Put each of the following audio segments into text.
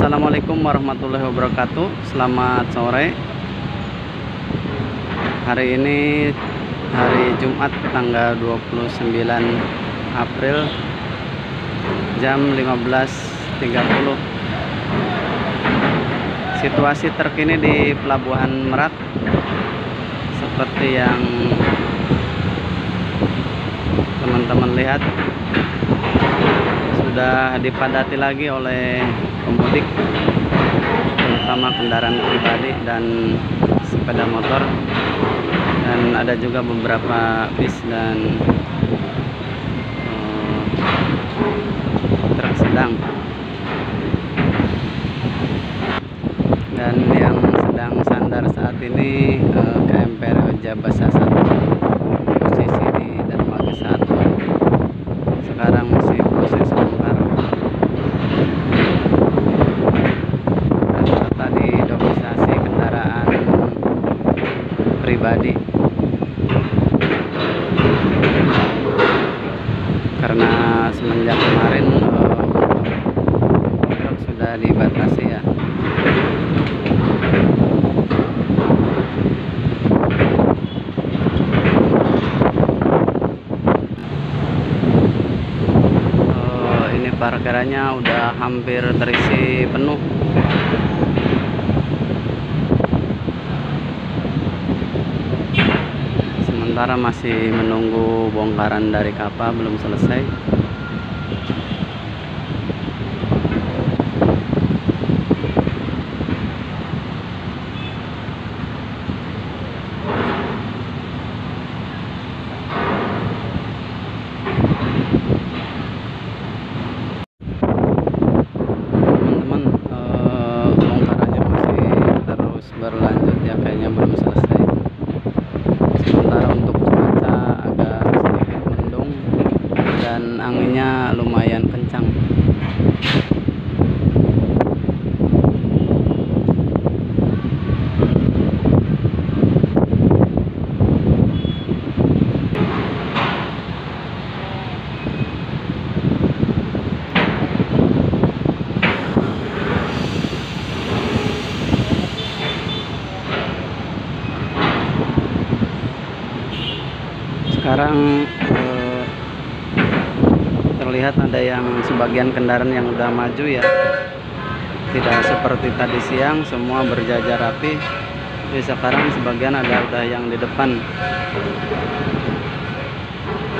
Assalamualaikum warahmatullahi wabarakatuh. Selamat sore. Hari ini hari Jumat tanggal 29 April jam 15.30. Situasi terkini di Pelabuhan Merak seperti yang teman-teman lihat, sudah dipadati lagi oleh pemudik, terutama kendaraan pribadi dan sepeda motor, dan ada juga beberapa bis dan truk sedang. Dan yang sedang sandar saat ini KMP Rajabasa 1, posisi di dermaga 1. Sekarang masih proses bongkar. Didominasi kendaraan pribadi karena semenjak kemarin truk sudah dibatasi ya. Ini parkirannya udah hampir terisi penuh. Sementara masih menunggu bongkaran dari kapal, belum selesai. Teman-teman, bongkarannya masih terus berlanjut ya, kayaknya belum selesai. Sementara untuk cuaca agak sedikit mendung dan anginnya lumayan kencang. Sekarang terlihat ada yang sebagian kendaraan yang udah maju ya, tidak seperti tadi siang semua berjajar rapi. Jadi sekarang sebagian ada udah yang di depan,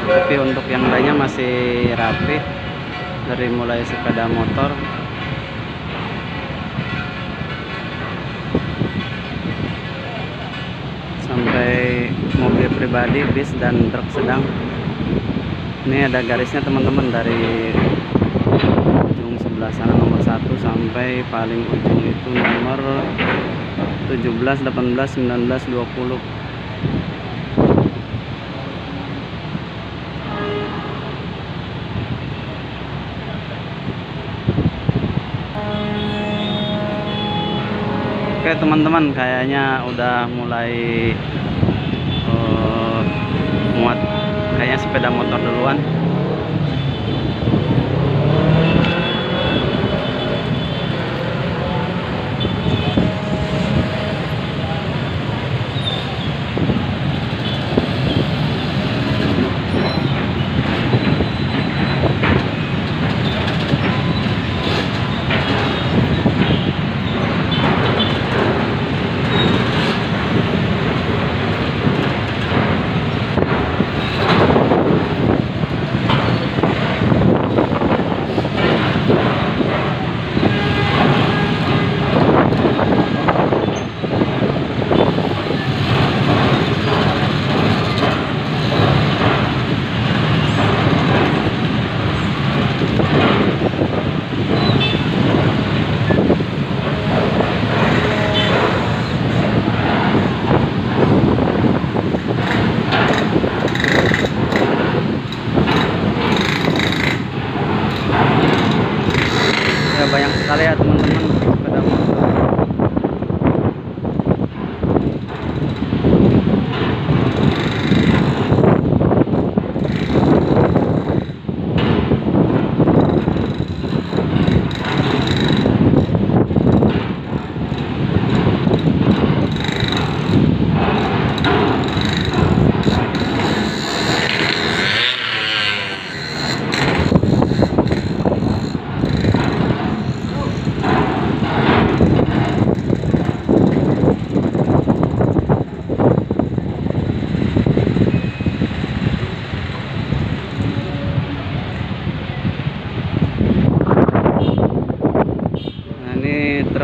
tapi untuk yang lainnya masih rapi, dari mulai sepeda motor sampai mobil pribadi, bis dan truk sedang. Ini ada garisnya teman-teman, dari ujung sebelah sana nomor 1 sampai paling ujung itu nomor 17, 18, 19, 20. Oke teman-teman, kayaknya udah mulai muat. Kayaknya sepeda motor duluan. Banyak sekali ya teman-teman sepeda motor.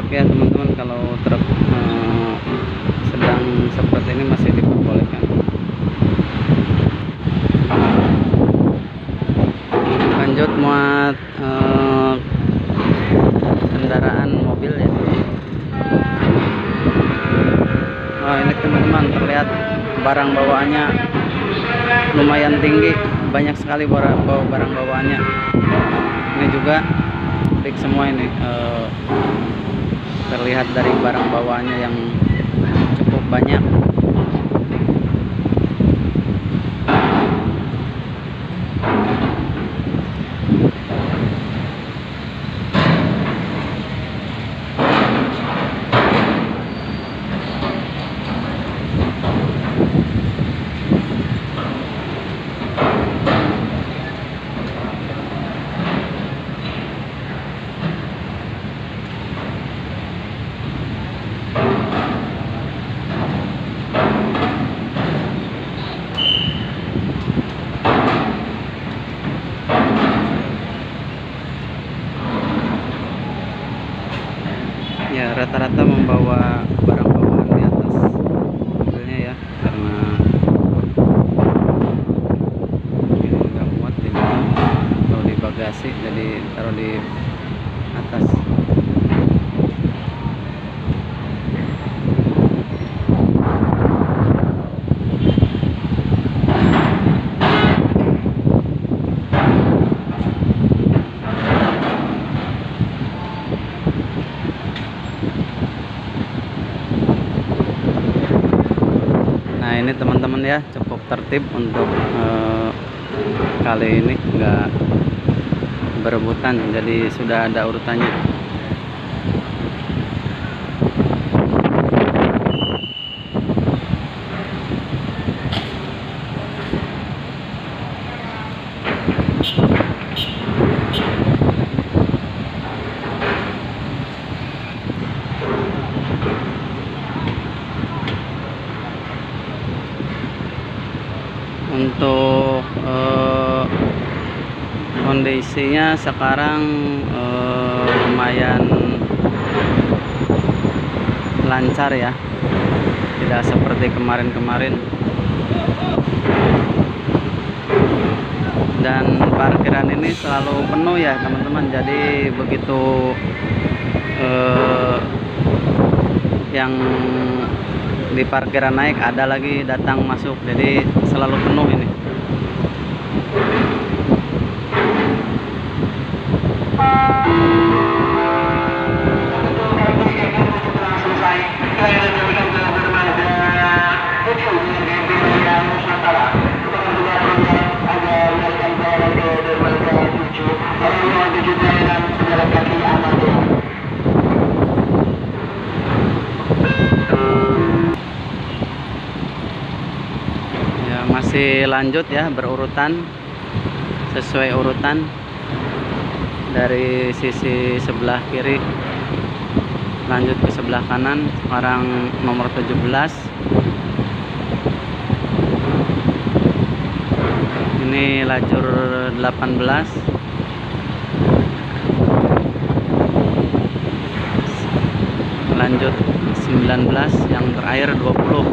truk ya teman-teman. Kalau truk sedang seperti ini masih diperbolehkan. Lanjut muat kendaraan mobil ya. Oh, ini teman-teman terlihat barang bawaannya lumayan tinggi, banyak sekali barang bawaannya. Ini juga fix semua ini, terlihat dari barang bawaannya yang cukup banyak. Ya, rata-rata membawa barang bawaan di atas mobilnya ya, karena ini nggak muat di dalam atau di bagasi, jadi taruh di atas. Nah, ini teman-teman ya, cukup tertib untuk kali ini, nggak berebutan, jadi sudah ada urutannya. Untuk kondisinya sekarang lumayan lancar ya, tidak seperti kemarin-kemarin. Dan parkiran ini selalu penuh ya teman-teman, jadi begitu yang di parkiran naik ada lagi datang masuk, jadi selalu penuh ini. Masih lanjut ya, berurutan sesuai urutan dari sisi sebelah kiri lanjut ke sebelah kanan. Sekarang nomor 17, ini lajur 18, lanjut 19, yang terakhir 20.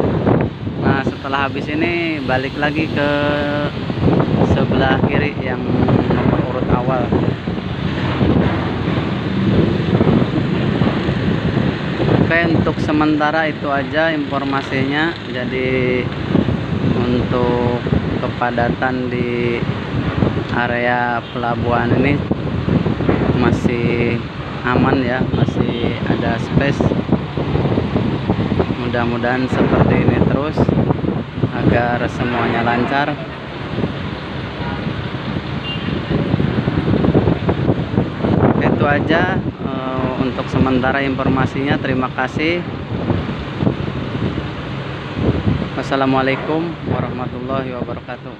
Nah, setelah habis ini balik lagi ke sebelah kiri yang nomor urut awal. Oke, untuk sementara itu aja informasinya. Jadi untuk kepadatan di area pelabuhan ini masih aman ya, masih ada space. Mudah-mudahan seperti ini terus agar semuanya lancar. Itu aja untuk sementara informasinya. Terima kasih. Wassalamualaikum warahmatullahi wabarakatuh.